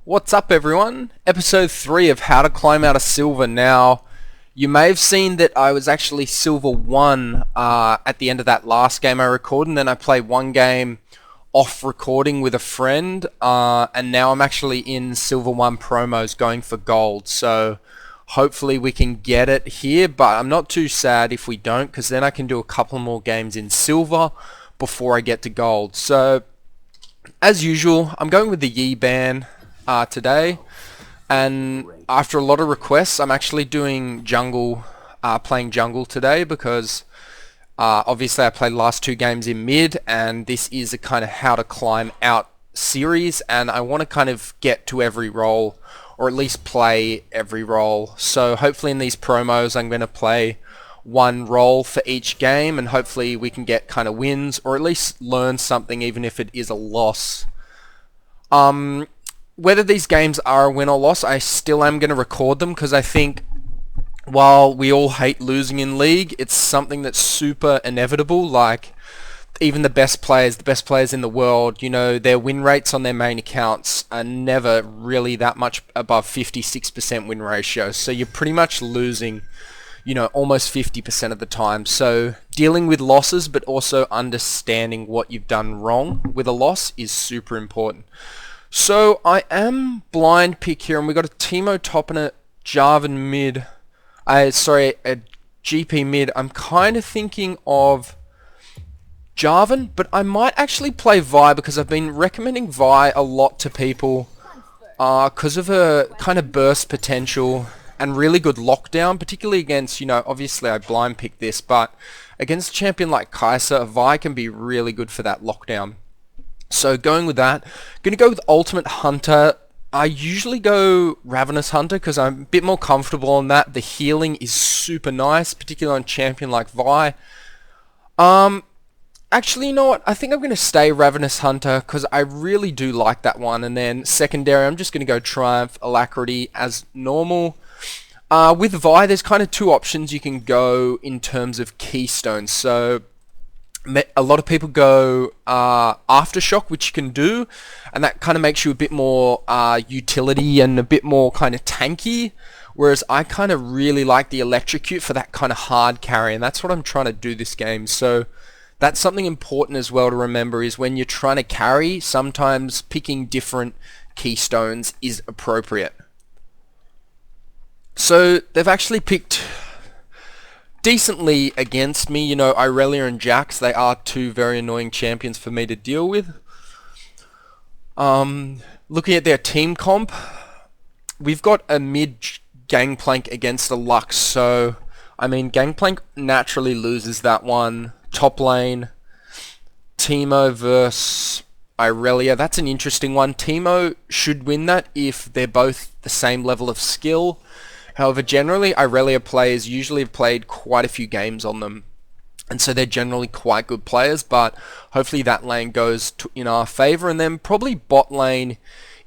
What's up everyone? Episode 3 of How to Climb Out of Silver. Now, you may have seen that I was actually Silver 1 at the end of that last game I recorded, and then I played one game off recording with a friend, and now I'm actually in Silver 1 promos going for gold, so hopefully we can get it here, but I'm not too sad if we don't, because then I can do a couple more games in Silver before I get to gold. So, as usual, I'm going with the Yi ban today, and after a lot of requests I'm actually doing jungle, playing jungle today because obviously I played the last two games in mid, and this is a kind of how to climb out series, and I want to kind of get to every role, or at least play every role. So hopefully in these promos I'm going to play one role for each game, and hopefully we can get kind of wins, or at least learn something even if it is a loss. Whether these games are a win or loss, I still am going to record them, because I think while we all hate losing in League, it's something that's super inevitable. Like, even the best players in the world, you know, their win rates on their main accounts are never really that much above 56% win ratio. So you're pretty much losing, you know, almost 50% of the time. So dealing with losses, but also understanding what you've done wrong with a loss is super important. So I am blind pick here, and we got a Teemo top and a Jarvan mid. A GP mid. I'm kind of thinking of Jarvan, but I might actually play Vi, because I've been recommending Vi a lot to people because of her kind of burst potential and really good lockdown, particularly against, you know, obviously I blind picked this, but against a champion like Kai'Sa, Vi can be really good for that lockdown. So going with that, going to go with Ultimate Hunter. I usually go Ravenous Hunter because I'm a bit more comfortable on that. The healing is super nice, particularly on champion like Vi. Actually, you know what? I think I'm going to stay Ravenous Hunter because I really do like that one. And then secondary, I'm just going to go Triumph, Alacrity as normal. With Vi, there's kind of two options you can go in terms of keystones. So a lot of people go Aftershock, which you can do, and that kind of makes you a bit more utility and a bit more kind of tanky, whereas I kind of really like the Electrocute for that kind of hard carry, and that's what I'm trying to do this game. So that's something important as well to remember, is when you're trying to carry, sometimes picking different keystones is appropriate. So they've actually picked decently against me, you know, Irelia and Jax. They are two very annoying champions for me to deal with. Looking at their team comp, we've got a mid Gangplank against a Lux, so I mean Gangplank naturally loses that one. Top lane, Teemo versus Irelia, that's an interesting one. Teemo should win that if they're both the same level of skill. However, generally, Irelia players usually have played quite a few games on them, and so they're generally quite good players, but hopefully that lane goes in our favor. And then probably bot lane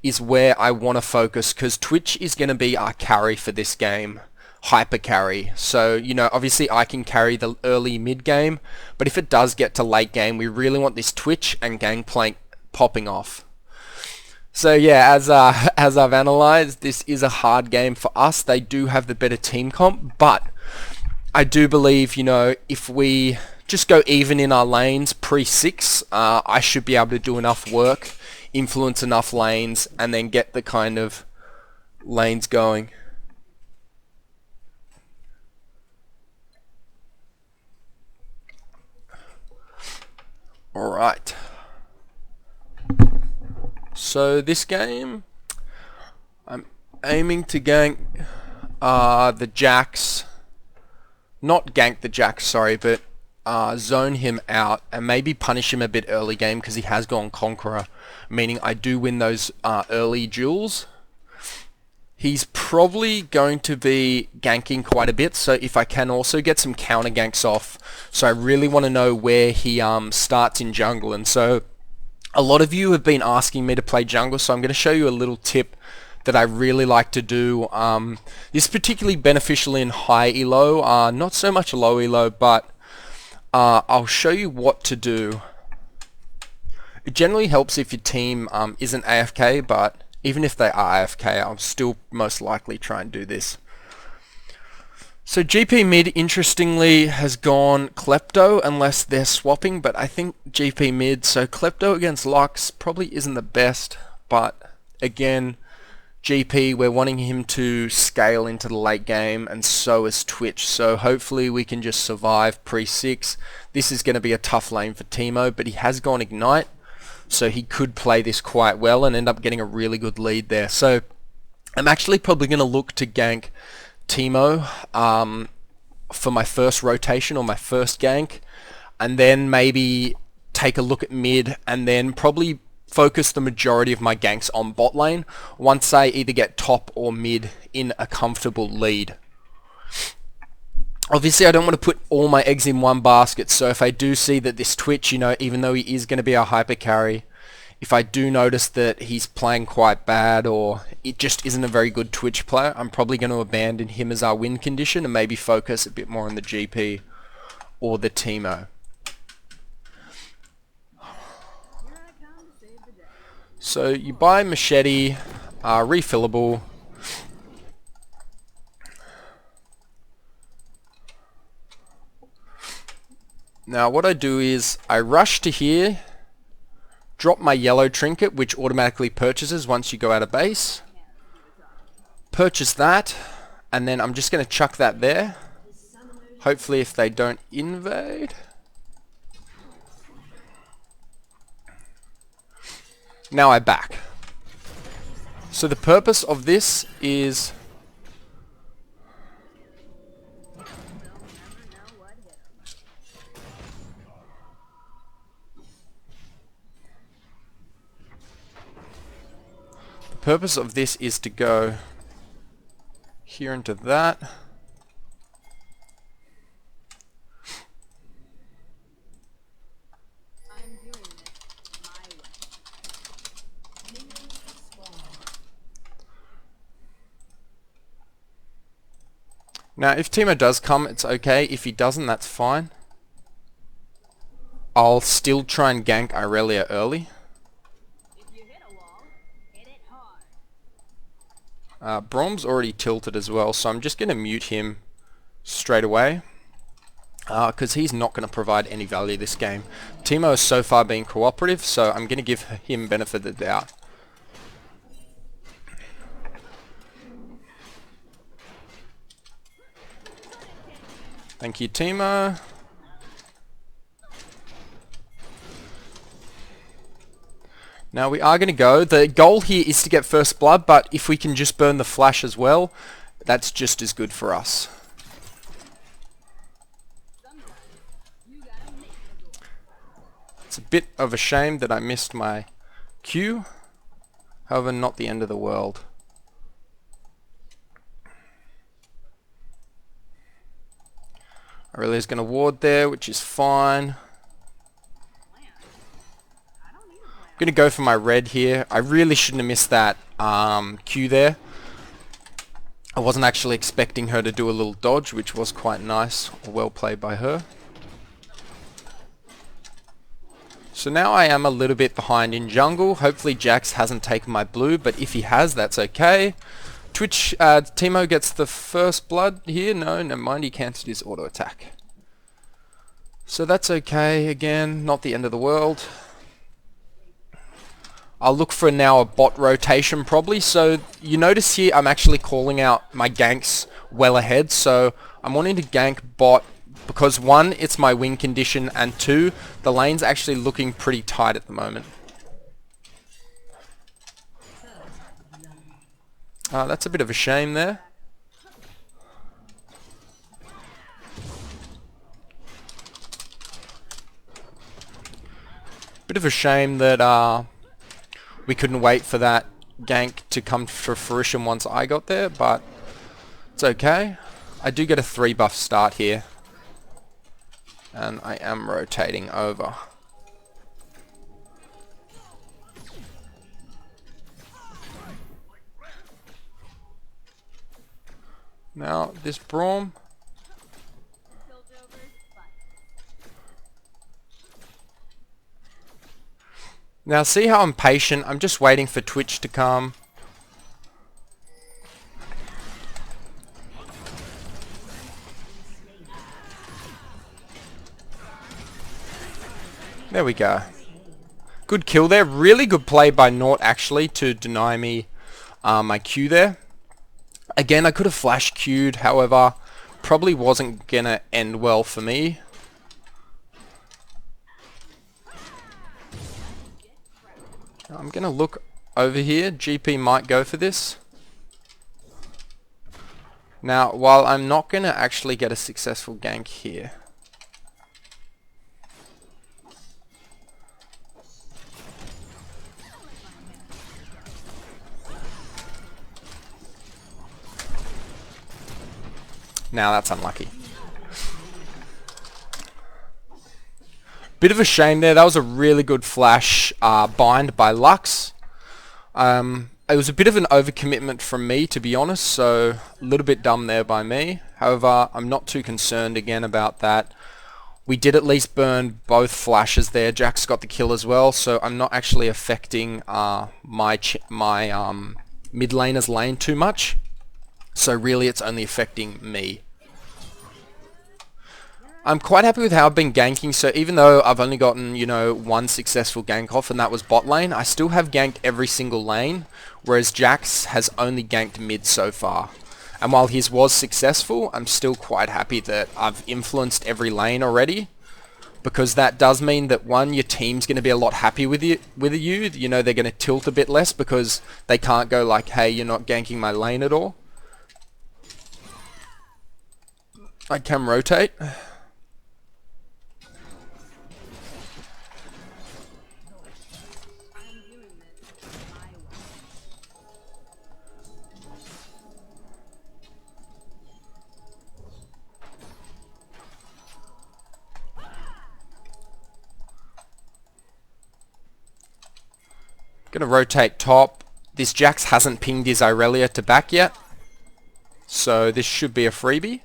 is where I want to focus, because Twitch is going to be our carry for this game, hyper carry. So, you know, obviously I can carry the early mid game, but if it does get to late game, we really want this Twitch and Gangplank popping off. So yeah, as I've analysed, this is a hard game for us. They do have the better team comp, but I do believe, you know, if we just go even in our lanes pre-6, I should be able to do enough work, influence enough lanes, and then get the kind of lanes going. Alright. So this game, I'm aiming to gank the Jax, not gank the Jax, sorry, but zone him out and maybe punish him a bit early game, because he has gone Conqueror, meaning I do win those early duels. He's probably going to be ganking quite a bit, so if I can also get some counter ganks off. So I really want to know where he starts in jungle, and so a lot of you have been asking me to play jungle, so I'm going to show you a little tip that I really like to do. This is particularly beneficial in high elo, not so much low elo, but I'll show you what to do. It generally helps if your team isn't AFK, but Even if they are AFK, I'll still most likely try and do this. So GP mid, interestingly, has gone Klepto, unless they're swapping, but I think GP mid, so Klepto against Lux probably isn't the best, but again, GP, we're wanting him to scale into the late game, and so is Twitch, so hopefully we can just survive pre-6. This is going to be a tough lane for Teemo, but he has gone Ignite, so he could play this quite well and end up getting a really good lead there. So I'm actually probably going to look to gank Teemo for my first rotation or my first gank, and then maybe take a look at mid, and then probably focus the majority of my ganks on bot lane once I either get top or mid in a comfortable lead. Obviously I don't want to put all my eggs in one basket, so if I do see that this Twitch, you know, even though he is going to be our hyper carry, if I do notice that he's playing quite bad or it just isn't a very good Twitch player, I'm probably going to abandon him as our win condition and maybe focus a bit more on the GP or the Teemo. So you buy Machete, refillable. Now what I do is I rush to here, drop my yellow trinket, which automatically purchases once you go out of base. Purchase that, and then I'm just going to chuck that there. Hopefully if they don't invade. Now I back. So the purpose of this is to go here into that. Now if Teemo does come, it's okay. If he doesn't, that's fine. I'll still try and gank Irelia early. Brom's already tilted as well, so I'm just going to mute him straight away, because he's not going to provide any value this game. Teemo has so far been cooperative, so I'm going to give him benefit of the doubt. Thank you, Teemo. Now we are going to go. The goal here is to get first blood, but if we can just burn the flash as well, that's just as good for us. It's a bit of a shame that I missed my Q. However, not the end of the world. Aurelia's going to ward there, which is fine. I'm going to go for my red here. I really shouldn't have missed that Q there. I wasn't actually expecting her to do a little dodge, which was quite nice. Well played by her. So now I am a little bit behind in jungle. Hopefully Jax hasn't taken my blue, but if he has, that's okay. Twitch, Teemo gets the first blood here. No, never mind, he cancelled his auto attack. So that's okay, again, not the end of the world. I'll look for now a bot rotation probably. So you notice here I'm actually calling out my ganks well ahead. So I'm wanting to gank bot because one, it's my win condition, and two, the lane's actually looking pretty tight at the moment. That's a bit of a shame there. Bit of a shame that we couldn't wait for that gank to come to fruition once I got there, but it's okay. I do get a 3 buff start here, and I am rotating over. Now this Braum. Now see how I'm patient. I'm just waiting for Twitch to come. There we go. Good kill there. Really good play by Nort actually to deny me my Q there. Again, I could have flash Q'd, however, probably wasn't going to end well for me. I'm going to look over here. GP might go for this. Now, while I'm not going to actually get a successful gank here, now that's unlucky. Bit of a shame there. That was a really good flash bind by Lux. It was a bit of an overcommitment from me, to be honest, so a little bit dumb there by me. However, I'm not too concerned again about that. We did at least burn both flashes there. Jax got the kill as well, so I'm not actually affecting my mid laner's lane too much. So really it's only affecting me. I'm quite happy with how I've been ganking, so even though I've only gotten, you know, one successful gank off, and that was bot lane, I still have ganked every single lane, whereas Jax has only ganked mid so far. And while his was successful, I'm still quite happy that I've influenced every lane already, because that does mean that, one, your team's going to be a lot happy with you. You know, they're going to tilt a bit less because they can't go like, hey, you're not ganking my lane at all. I can rotate. Gonna rotate top. This Jax hasn't pinged his Irelia to back yet, so this should be a freebie.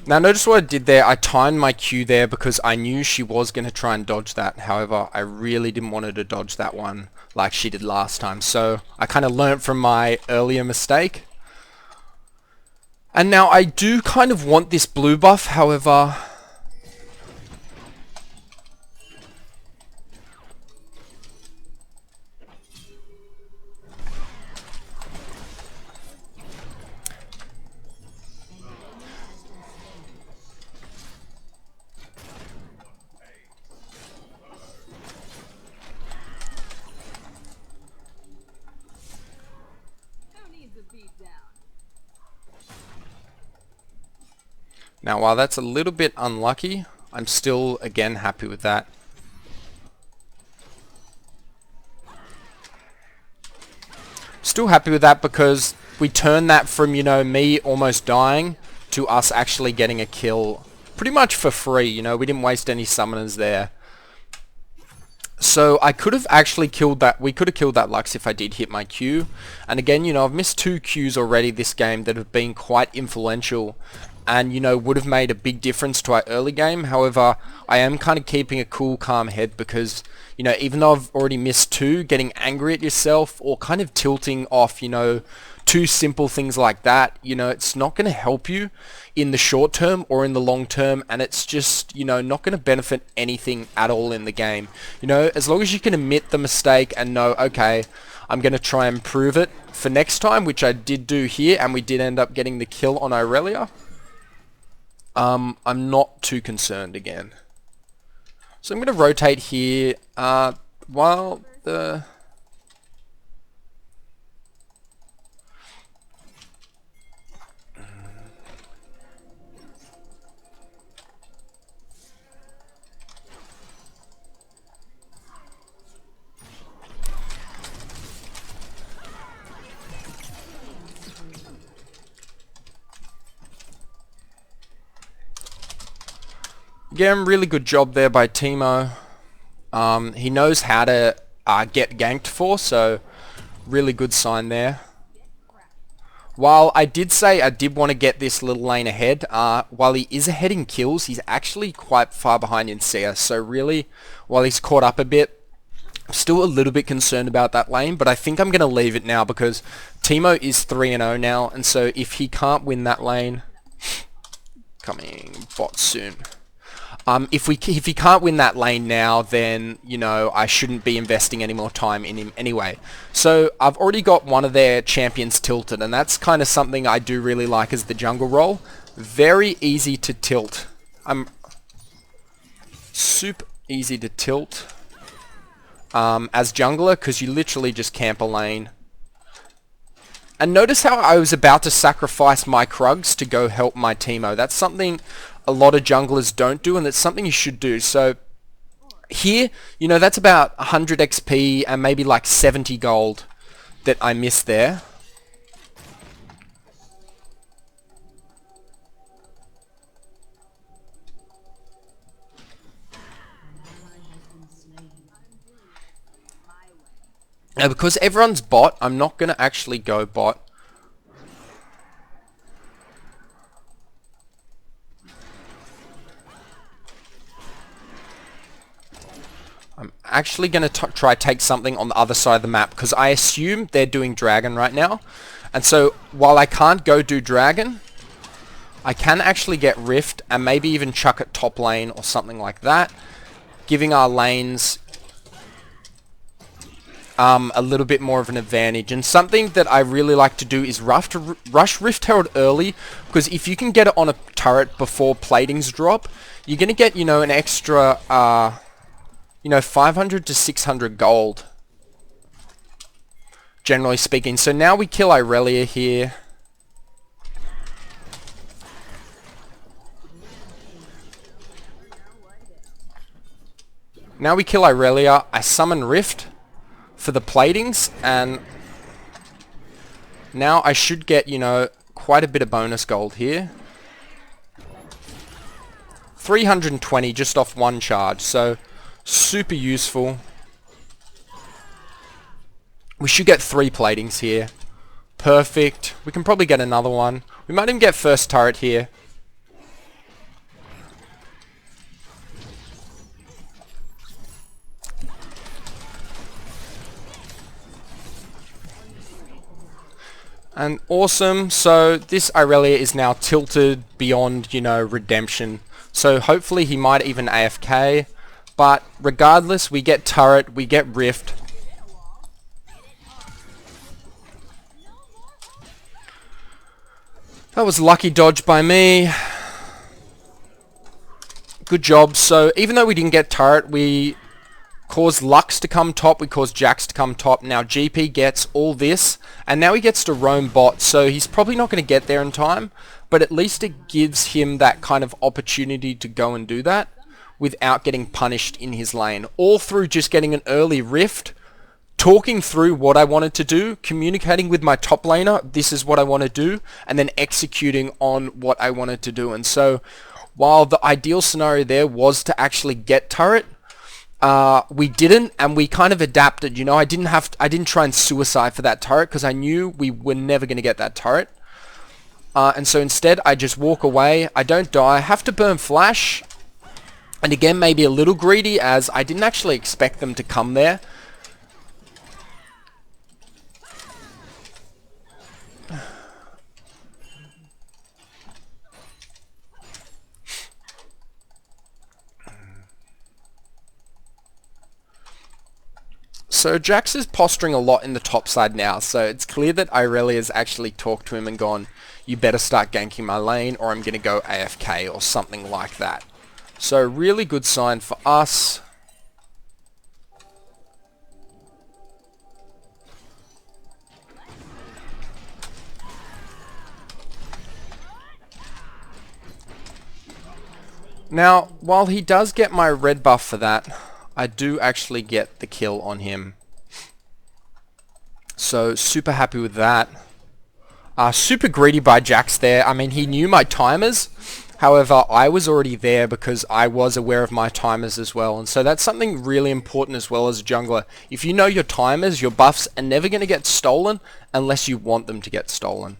Now notice what I did there. I timed my Q there because I knew she was going to try and dodge that. However, I really didn't want her to dodge that one like she did last time. So I kind of learnt from my earlier mistake. And now I do kind of want this blue buff, however... Now, while that's a little bit unlucky, I'm still, again, happy with that. Still happy with that because we turned that from, you know, me almost dying to us actually getting a kill pretty much for free. You know, we didn't waste any summoners there. So I could have actually killed that. We could have killed that Lux if I did hit my Q. And again, you know, I've missed 2 Qs already this game that have been quite influential and, you know, would have made a big difference to our early game. However, I am kind of keeping a cool, calm head because, you know, even though I've already missed 2, getting angry at yourself or kind of tilting off, you know, 2 simple things like that, you know, it's not going to help you in the short term or in the long term, and it's just, you know, not going to benefit anything at all in the game. You know, as long as you can admit the mistake and know, okay, I'm going to try and improve it for next time, which I did do here, and we did end up getting the kill on Irelia. I'm not too concerned again. So I'm going to rotate here while the... Again, really good job there by Teemo. He knows how to get ganked for, so really good sign there. While I did say I did want to get this little lane ahead, while he is ahead in kills, he's actually quite far behind in CS. So really, while he's caught up a bit, I'm still a little bit concerned about that lane, but I think I'm going to leave it now because Teemo is 3-0 now, and so if he can't win that lane, Coming bot soon. If he can't win that lane now, then, you know, I shouldn't be investing any more time in him anyway. So I've already got one of their champions tilted, and that's kind of something I do really like as the jungle role. Very easy to tilt. I'm super easy to tilt as jungler, because you literally just camp a lane. And notice how I was about to sacrifice my Krugs to go help my Teemo. That's something a lot of junglers don't do, and that's something you should do. So here, you know, that's about 100 XP and maybe like 70 gold that I missed there. Now, because everyone's bot, I'm not going to actually go bot. I'm actually going to try take something on the other side of the map, because I assume they're doing dragon right now. And so while I can't go do dragon, I can actually get rift and maybe even chuck it top lane or something like that, giving our lanes a little bit more of an advantage. And something that I really like to do is rush Rift Herald early, because if you can get it on a turret before platings drop, you're going to get, you know, an extra, you know, 500 to 600 gold, generally speaking. So now we kill Irelia here. Now we kill Irelia, I summon Rift for the platings, and now I should get, you know, quite a bit of bonus gold here. 320 just off one charge, so super useful. We should get 3 platings here. Perfect. We can probably get another one. We might even get first turret here. And awesome, so this Irelia is now tilted beyond, you know, redemption. So hopefully he might even AFK, but regardless, we get turret, we get rift. That was lucky dodge by me. Good job. So even though we didn't get turret, we caused Lux to come top, we caused Jax to come top. Now GP gets all this, and now he gets to roam bot, so he's probably not going to get there in time, but at least it gives him that kind of opportunity to go and do that without getting punished in his lane. All through just getting an early rift, talking through what I wanted to do, communicating with my top laner, this is what I want to do, and then executing on what I wanted to do. And so while the ideal scenario there was to actually get turret, we didn't, and we kind of adapted. You know, I didn't try and suicide for that turret, because I knew we were never going to get that turret. And so instead, I just walk away. I don't die. I have to burn flash. And again, maybe a little greedy, as I didn't actually expect them to come there. So Jax is posturing a lot in the top side now, so it's clear that Irelia has actually talked to him and gone, you better start ganking my lane or I'm going to go AFK or something like that. So really good sign for us. Now, while he does get my red buff for that, I do actually get the kill on him. So super happy with that. Super greedy by Jax there. I mean, he knew my timers. However, I was already there because I was aware of my timers as well. And so that's something really important as well as a jungler. If you know your timers, your buffs are never going to get stolen unless you want them to get stolen.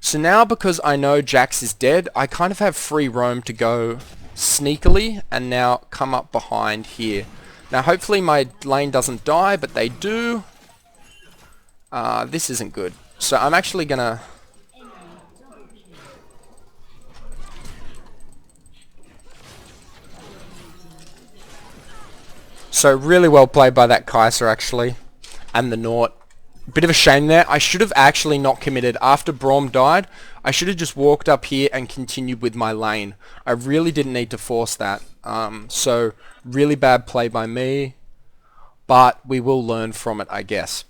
So now, because I know Jax is dead, I kind of have free roam to go sneakily and now come up behind here. Now hopefully my lane doesn't die, but they do. This isn't good. So I'm actually gonna So really well played by that Kaiser actually. And the Nort. Bit of a shame there. I should have actually not committed. After Braum died, I should have just walked up here and continued with my lane. I really didn't need to force that. So really bad play by me. But we will learn from it, I guess.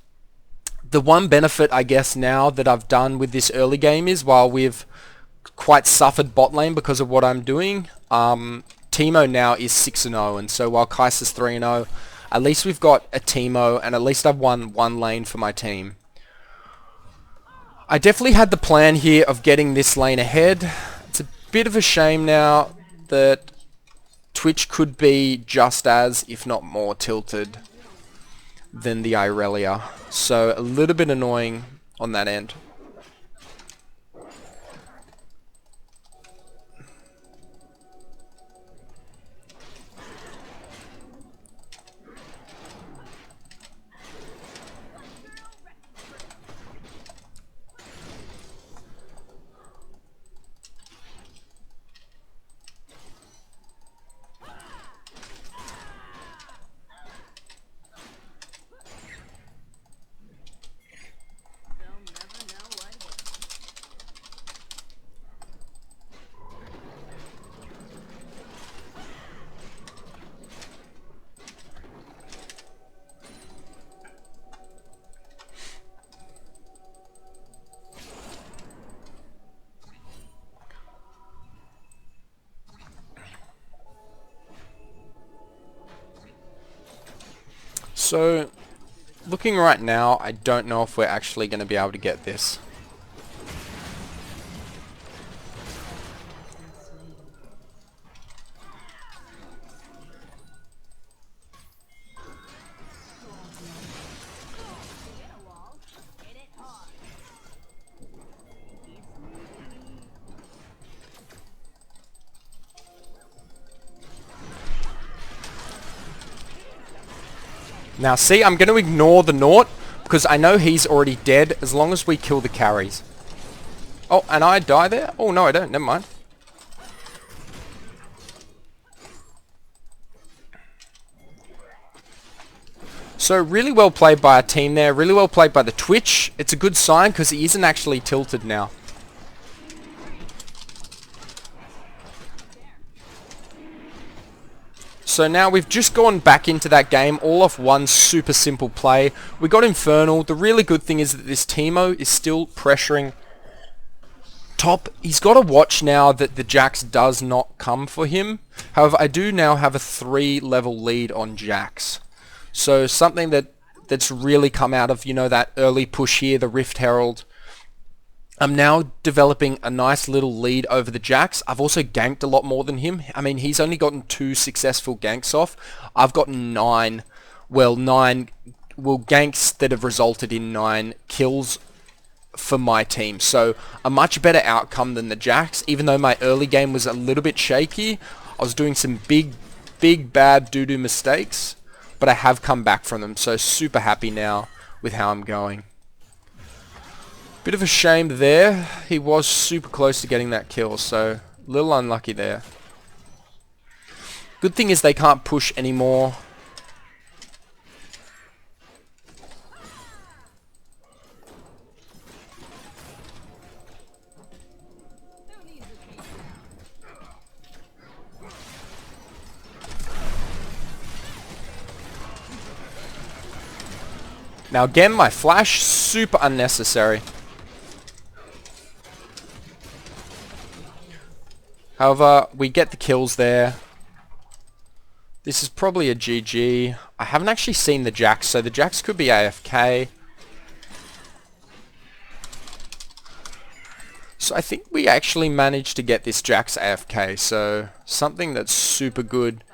The one benefit, I guess, now that I've done with this early game is, while we've quite suffered bot lane because of what I'm doing, Teemo now is 6-0, and so while Kaiser's 3-0, at least we've got a Teemo, and at least I've won one lane for my team. I definitely had the plan here of getting this lane ahead. It's a bit of a shame now that Twitch could be just as, if not more, tilted than the Irelia. So a little bit annoying on that end. So, looking right now, I don't know if we're actually going to be able to get this. Now see, I'm going to ignore the Nort, because I know he's already dead as long as we kill the carries. Oh, and I die there? Oh, no, I don't. Never mind. So, really well played by our team there. Really well played by the Twitch. It's a good sign, because he isn't actually tilted now. So now we've just gone back into that game all off one super simple play. We got Infernal. The really good thing is that this Teemo is still pressuring top. He's got to watch now that the Jax does not come for him. However, I do now have a 3-level lead on Jax. So something that's really come out of, you know, that early push here, the Rift Herald. I'm now developing a nice little lead over the Jax. I've also ganked a lot more than him. I mean, he's only gotten 2 successful ganks off. I've gotten 9 ganks that have resulted in 9 kills for my team. So a much better outcome than the Jax. Even though my early game was a little bit shaky, I was doing some big bad doo-doo mistakes, but I have come back from them. So super happy now with how I'm going. Bit of a shame there. He was super close to getting that kill, so a little unlucky there. Good thing is they can't push anymore. Now again, my flash, super unnecessary. However, we get the kills there. This is probably a GG. I haven't actually seen the Jax, so the Jax could be AFK. So I think we actually managed to get this Jax AFK, so something that's super good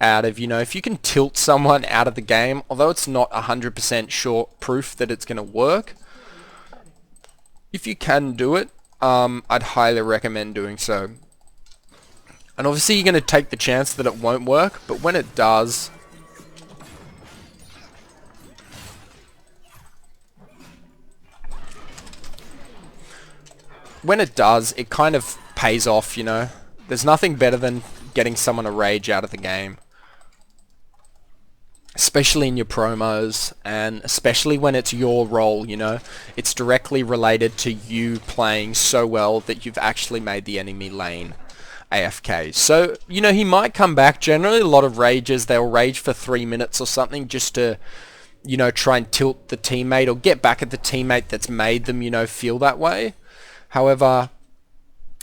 out of, you know, if you can tilt someone out of the game, although it's not 100% sure proof that it's going to work, if you can do it, I'd highly recommend doing so. And obviously you're going to take the chance that it won't work, but when it does, it kind of pays off, you know. There's nothing better than getting someone a rage out of the game. especially in your promos, and especially when it's your role, you know. It's directly related to you playing so well that you've actually made the enemy lane AFK. So, you know, he might come back. Generally, a lot of rages, they'll rage for 3 minutes or something just to, you know, try and tilt the teammate or get back at the teammate that's made them, you know, feel that way. However,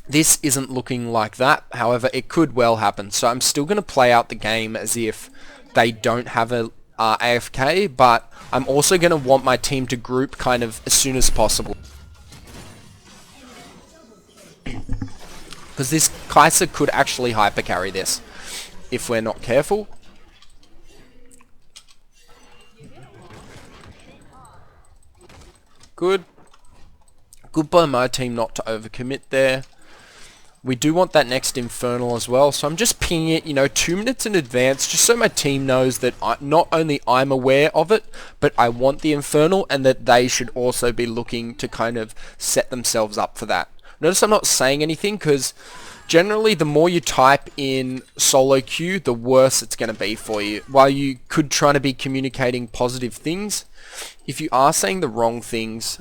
this isn't looking like that. However, it could well happen. So I'm still going to play out the game as if they don't have a AFK, but I'm also going to want my team to group kind of as soon as possible. Because this Kai'Sa could actually hyper carry this if we're not careful. Good. Good by my team not to overcommit there. We do want that next Infernal as well, so I'm just pinging it, you know, 2 minutes in advance, just so my team knows that not only I'm aware of it, but I want the Infernal, and that they should also be looking to kind of set themselves up for that. Notice I'm not saying anything, because generally the more you type in solo queue, the worse it's going to be for you. While you could try to be communicating positive things, if you are saying the wrong things,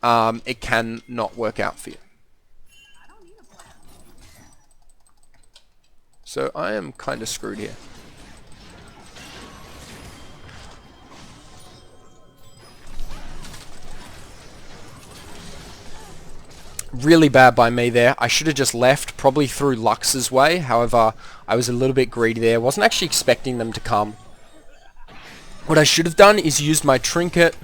it can not work out for you. So I am kind of screwed here. Really bad by me there. I should have just left, probably through Lux's way. However, I was a little bit greedy there. Wasn't actually expecting them to come. What I should have done is used my trinket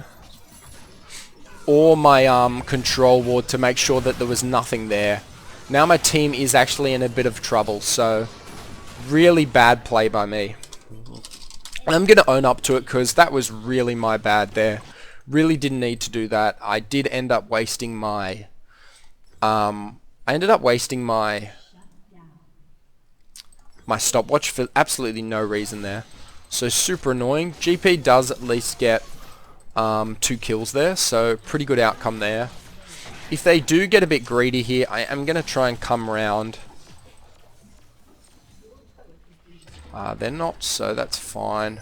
or my control ward to make sure that there was nothing there. Now my team is actually in a bit of trouble, so really bad play by me. And I'm going to own up to it because that was really my bad there. Really didn't need to do that. I did end up wasting my... my stopwatch for absolutely no reason there. So super annoying. GP does at least get 2 kills there, so pretty good outcome there. If they do get a bit greedy here, I am going to try and come around. They're not, so that's fine.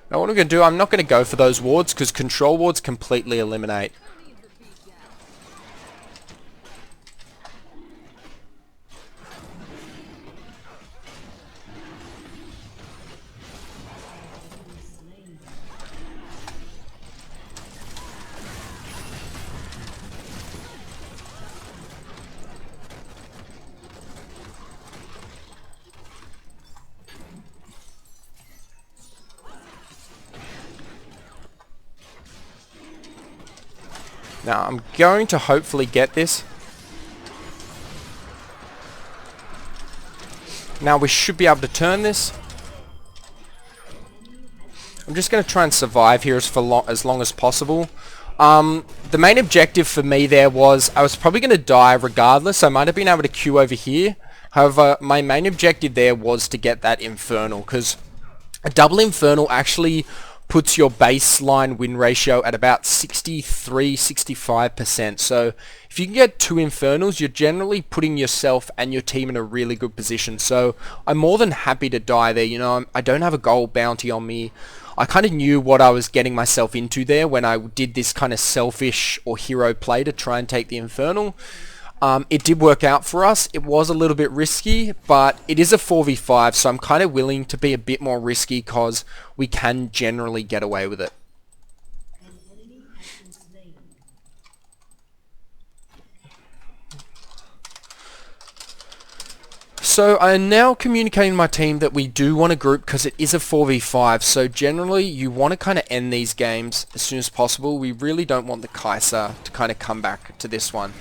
Now what I'm going to do, I'm not going to go for those wards because control wards completely eliminate. Now I'm going to hopefully get this. Now we should be able to turn this. I'm just going to try and survive here as long as possible. The main objective for me there was I was probably going to die regardless. I might have been able to queue over here. However, my main objective there was to get that Infernal, because a double Infernal actually puts your baseline win ratio at about 63-65%. So if you can get 2 Infernals, you're generally putting yourself and your team in a really good position. So I'm more than happy to die there. You know, I don't have a gold bounty on me. I kind of knew what I was getting myself into there when I did this kind of selfish or hero play to try and take the Infernal. It did work out for us. It was a little bit risky, but it is a 4v5, so I'm kind of willing to be a bit more risky because we can generally get away with it. So I'm now communicating to my team that we do want to group because it is a 4v5, so generally you want to kind of end these games as soon as possible. We really don't want the Kai'Sa to kind of come back to this one.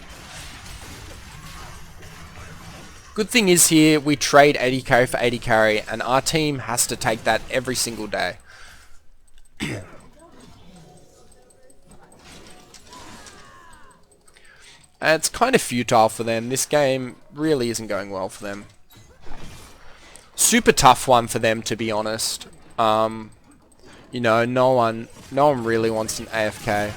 Good thing is here, we trade 80 carry for 80 carry, and our team has to take that every single day. And it's kind of futile for them. This game really isn't going well for them. super tough one for them, to be honest. You know, no one really wants an AFK.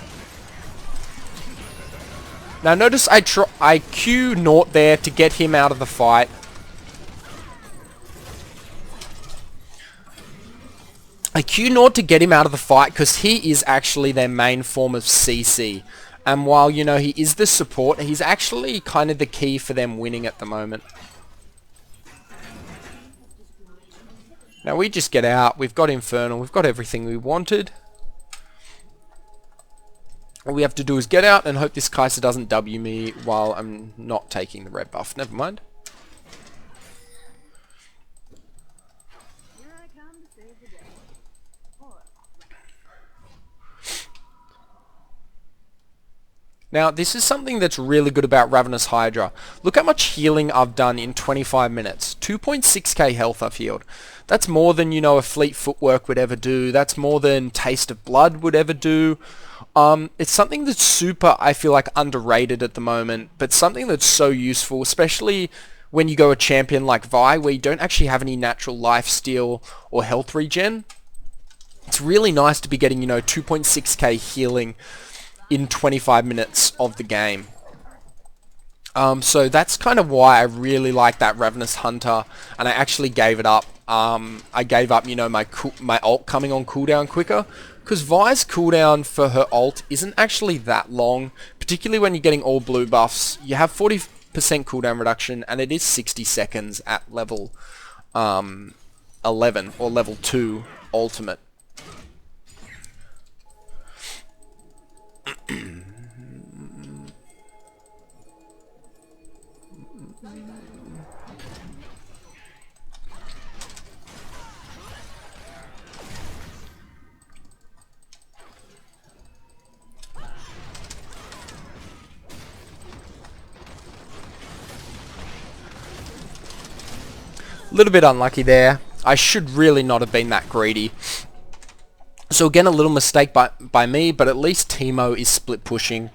Now notice I Q Nort there to get him out of the fight. I Q Nort to get him out of the fight because he is actually their main form of CC. And while, you know, he is the support, he's actually kind of the key for them winning at the moment. Now we just get out, we've got Infernal, we've got everything we wanted. All we have to do is get out and hope this Kai'Sa doesn't W me while I'm not taking the red buff. Never mind. Now, this is something that's really good about Ravenous Hydra. Look how much healing I've done in 25 minutes. 2.6k health I've healed. That's more than, you know, a Fleet Footwork would ever do. That's more than Taste of Blood would ever do. It's something that's super, I feel like, underrated at the moment, but something that's so useful, especially when you go a champion like Vi, where you don't actually have any natural life steal or health regen. It's really nice to be getting, you know, 2.6k healing in 25 minutes of the game. So that's kind of why I really like that Ravenous Hunter, and I actually gave it up. I gave up, you know, my ult coming on cooldown quicker, because Vi's cooldown for her ult isn't actually that long, particularly when you're getting all blue buffs. You have 40% cooldown reduction, and it is 60 seconds at level 11 or level 2 ultimate. A little bit unlucky there. I should really not have been that greedy. So again, a little mistake by me, but at least Teemo is split pushing.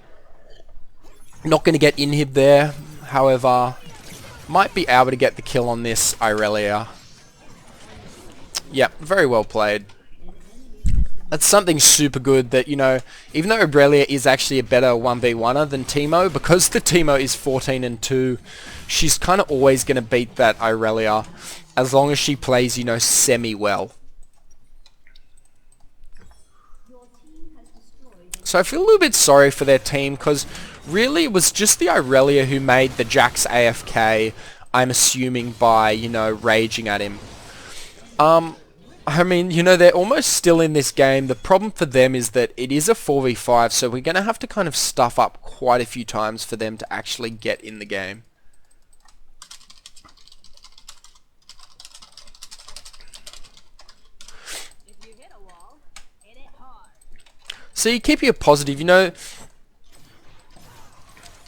Not going to get inhib there, however, might be able to get the kill on this Irelia. Yep, very well played. That's something super good that, you know, even though Irelia is actually a better 1v1er than Teemo, because the Teemo is 14 and 2, she's kind of always going to beat that Irelia as long as she plays, you know, semi-well. So I feel a little bit sorry for their team, because really it was just the Irelia who made the Jax AFK, I'm assuming, by, you know, raging at him. I mean, you know, they're almost still in this game. The problem for them is that it is a 4v5, so we're going to have to kind of stuff up quite a few times for them to actually get in the game. So you keep it positive, you know.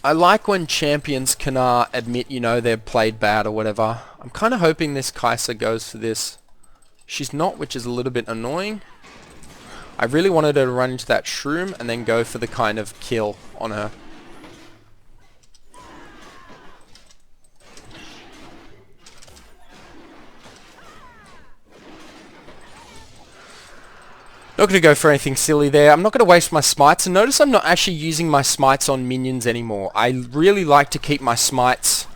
I like when champions can admit, you know, they've played bad or whatever. I'm kind of hoping this Kai'Sa goes for this. She's not, which is a little bit annoying. I really wanted her to run into that shroom and then go for the kind of kill on her. Not going to go for anything silly there. I'm not going to waste my smites. And notice I'm not actually using my smites on minions anymore. I really like to keep my smites,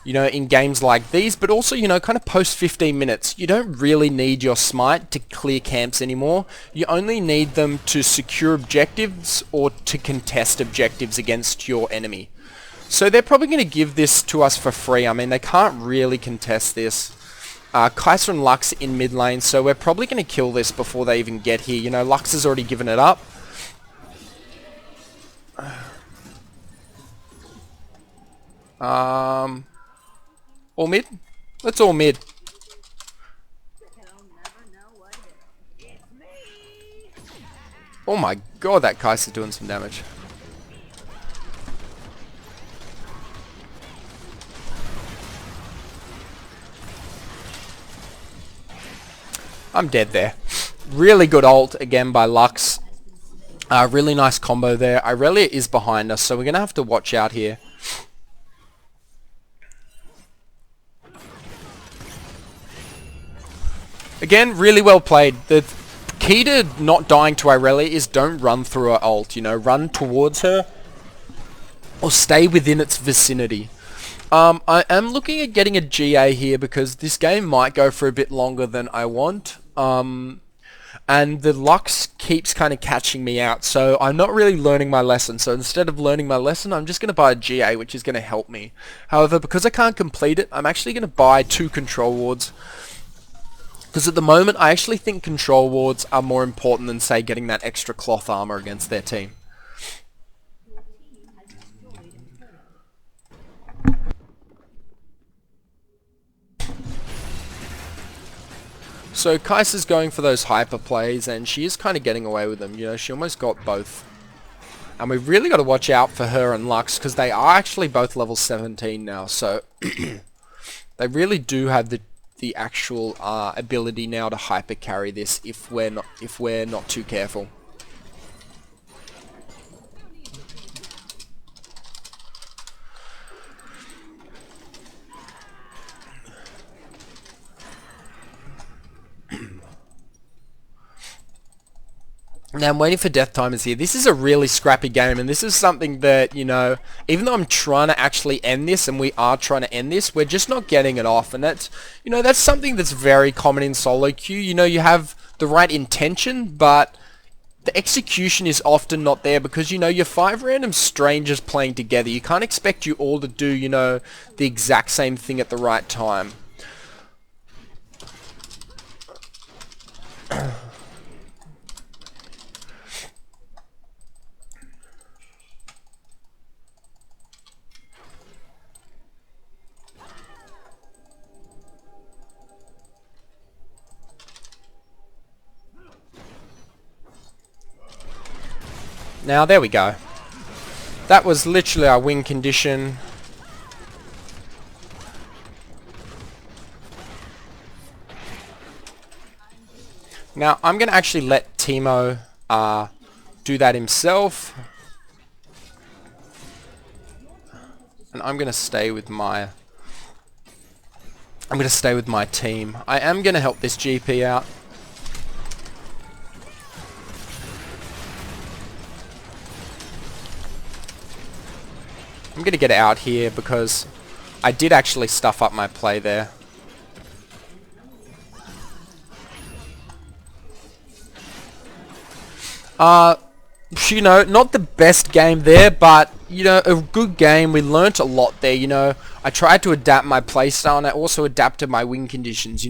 you know, in games like these, but also, you know, kind of post 15 minutes. You don't really need your smite to clear camps anymore. You only need them to secure objectives or to contest objectives against your enemy. So they're probably going to give this to us for free. I mean, they can't really contest this. Kai'Sa and Lux in mid lane, so we're probably going to kill this before they even get here. You know, Lux has already given it up. All mid? Let's all mid. Oh my god, that Kai'Sa's doing some damage. I'm dead there. Really good ult again by Lux. Really nice combo there. Irelia is behind us, so we're going to have to watch out here. Again, really well played. The key to not dying to Irelia is don't run through her ult, run towards her or stay within its vicinity. I am looking at getting a GA here because this game might go for a bit longer than I want. And the Lux keeps kind of catching me out, so I'm not really learning my lesson. So instead of learning my lesson, I'm just going to buy a GA, which is going to help me. However, because I can't complete it, I'm actually going to buy 2 control wards. Because at the moment, I actually think control wards are more important than, say, getting that extra cloth armor against their team. So Kai'Sa's going for those hyper plays, and she is kind of getting away with them. She almost got both. And we've really got to watch out for her and Lux, because they are actually both level 17 now. So they really do have the actual ability now to hyper carry this if we're not too careful. Now I'm waiting for Death Timers here. This is a really scrappy game, and this is something that, even though I'm trying to actually end this, and we are trying to end this, we're just not getting it off, and that's, that's something that's very common in solo queue. You have the right intention, but the execution is often not there because, you're 5 random strangers playing together. You can't expect you all to do, the exact same thing at the right time. Now, there we go. That was literally our win condition. Now, I'm going to actually let Teemo do that himself. And I'm going to stay with my team. I am going to help this GP out. I'm going to get out here because I did actually stuff up my play there. Not the best game there, but, a good game. We learnt a lot there, I tried to adapt my playstyle, and I also adapted my win conditions,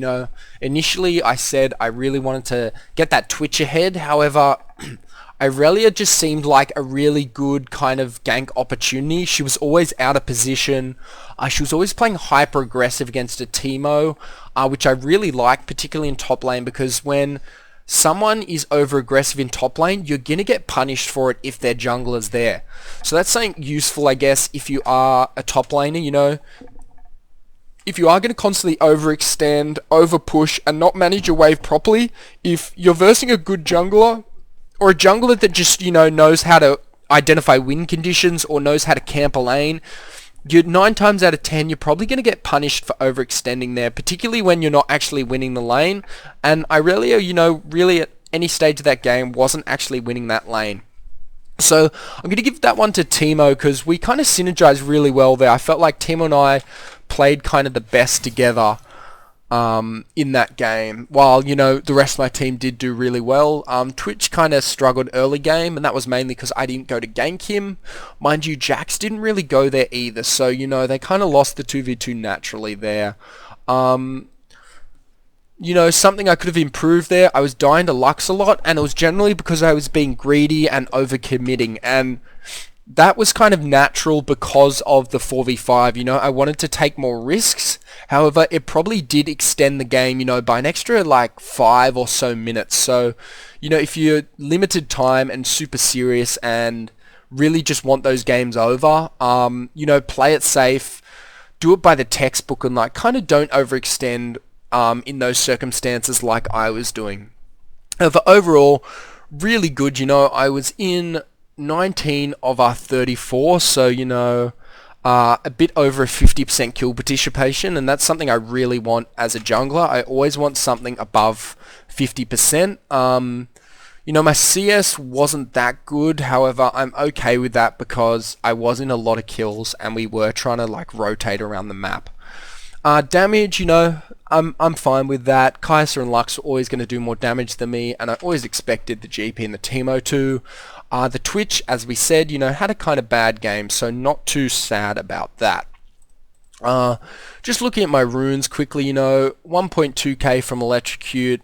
Initially, I said I really wanted to get that Twitch ahead. However, Irelia just seemed like a really good kind of gank opportunity. She was always out of position. She was always playing hyper aggressive against a Teemo, which I really like, particularly in top lane, because when someone is over aggressive in top lane, you're going to get punished for it if their jungler's there. So that's something useful, I guess, if you are a top laner, If you are going to constantly overextend, overpush, and not manage your wave properly, if you're versing a good jungler, or a jungler that just, knows how to identify win conditions or knows how to camp a lane, 9 times out of 10, you're probably going to get punished for overextending there, particularly when you're not actually winning the lane. And Irelia, really at any stage of that game wasn't actually winning that lane. So I'm going to give that one to Teemo because we kind of synergized really well there. I felt like Teemo and I played kind of the best together in that game, while, the rest of my team did do really well. Twitch kind of struggled early game, and that was mainly because I didn't go to gank him. Mind you, Jax didn't really go there either, so, they kind of lost the 2v2 naturally there. Something I could have improved there, I was dying to Lux a lot, and it was generally because I was being greedy and overcommitting, and that was kind of natural because of the 4v5, I wanted to take more risks. However, it probably did extend the game, by an extra, 5 or so minutes. So, if you're limited time and super serious and really just want those games over, play it safe, do it by the textbook, and, kind of don't overextend in those circumstances like I was doing. However, overall, really good, I was in 19 of our 34, so, a bit over a 50% kill participation, and that's something I really want as a jungler. I always want something above 50%. My CS wasn't that good, however, I'm okay with that because I was in a lot of kills and we were trying to like rotate around the map. Damage, I'm fine with that. Kai'Sa and Lux are always going to do more damage than me, and I always expected the GP and the Teemo to. The Twitch, as we said, had a kind of bad game, so not too sad about that. Just looking at my runes quickly, 1.2k from Electrocute,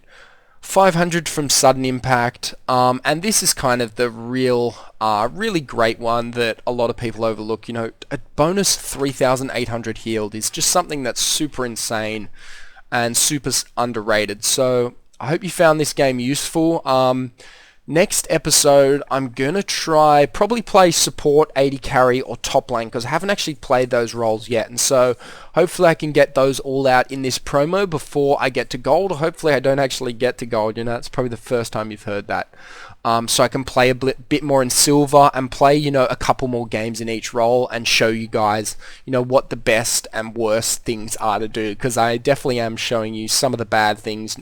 500 from Sudden Impact, and this is kind of the really great one that a lot of people overlook. A bonus 3,800 healed is just something that's super insane and super underrated. So I hope you found this game useful. Next episode, I'm going to probably play support, AD carry, or top lane, because I haven't actually played those roles yet, and so hopefully I can get those all out in this promo before I get to gold, or hopefully I don't actually get to gold. It's probably the first time you've heard that. So I can play a bit more in silver and play, a couple more games in each role and show you guys, what the best and worst things are to do, because I definitely am showing you some of the bad things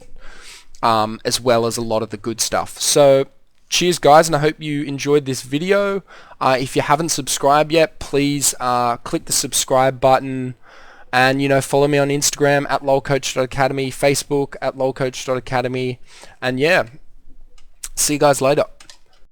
as well as a lot of the good stuff. So cheers guys, and I hope you enjoyed this video. If you haven't subscribed yet, please click the subscribe button, and follow me on Instagram at lolcoach.academy, Facebook at lolcoach.academy, and yeah, see you guys later.